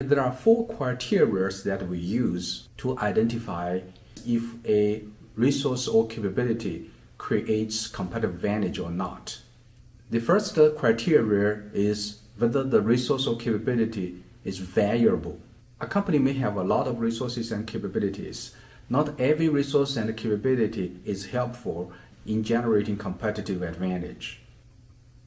There are 4 criteria that we use to identify if a resource or capability creates competitive advantage or not. The first criteria is whether the resource or capability is valuable. A company may have a lot of resources and capabilities. Not every resource and capability is helpful in generating competitive advantage.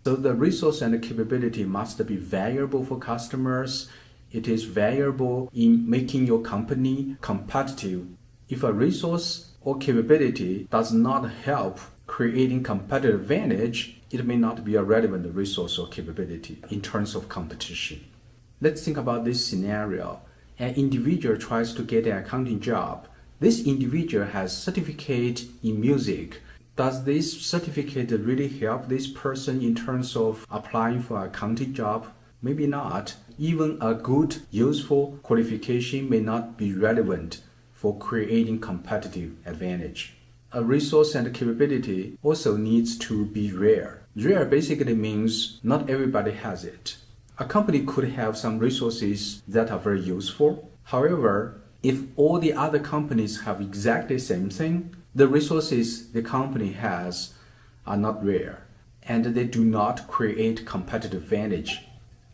So the resource and capability must be valuable for customers. It is valuable in making your company competitive. If a resource or capability does not help creating competitive advantage, it may not be a relevant resource or capability in terms of competition. Let's think about this scenario. An individual tries to get an accounting job. This individual has certificate in music. Does this certificate really help this person in terms of applying for an accounting job? Maybe not. Even a good, useful qualification may not be relevant for creating competitive advantage. A resource and capability also needs to be rare. Rare basically means not everybody has it. A company could have some resources that are very useful. However, if all the other companies have exactly the same thing, the resources the company has are not rare, and they do not create competitive advantage.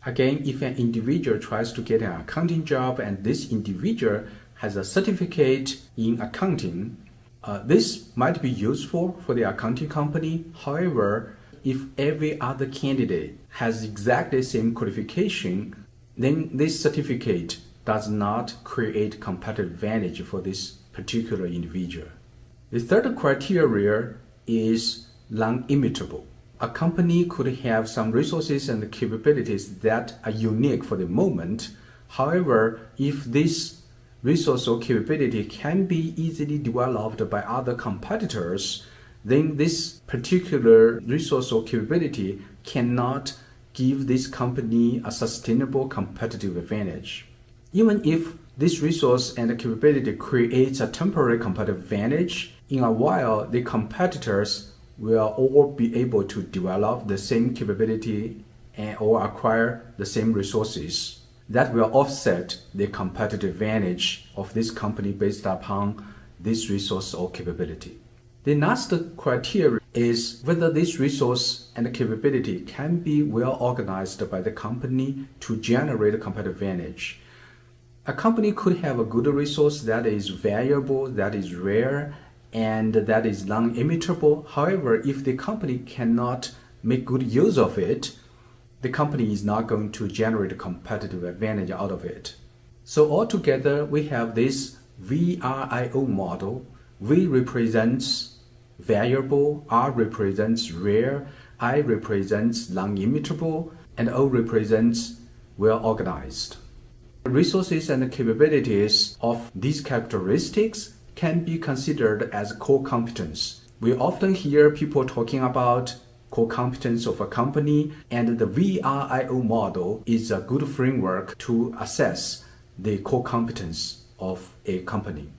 Again, if an individual tries to get an accounting job and this individual has a certificate in accounting, this might be useful for the accounting company. However, if every other candidate has exactly the same qualification, then this certificate does not create competitive advantage for this particular individual. The third criteria is non-imitable. A company could have some resources and capabilities that are unique for the moment. However, if this resource or capability can be easily developed by other competitors, then this particular resource or capability cannot give this company a sustainable competitive advantage. Even if this resource and capability creates a temporary competitive advantage, in a while the competitors will all be able to develop the same capability or acquire the same resources. That will offset the competitive advantage of this company based upon this resource or capability. The last criteria is whether this resource and capability can be well organized by the company to generate a competitive advantage. A company could have a good resource that is valuable, that is rare, and that is non-imitable. However, if the company cannot make good use of it, the company is not going to generate a competitive advantage out of it. So altogether, we have this VRIO model. V represents valuable, R represents rare, I represents non-imitable, and O represents well-organized. Resources and capabilities of these characteristics can be considered as core competence. We often hear people talking about core competence of a company, and the VRIO model is a good framework to assess the core competence of a company.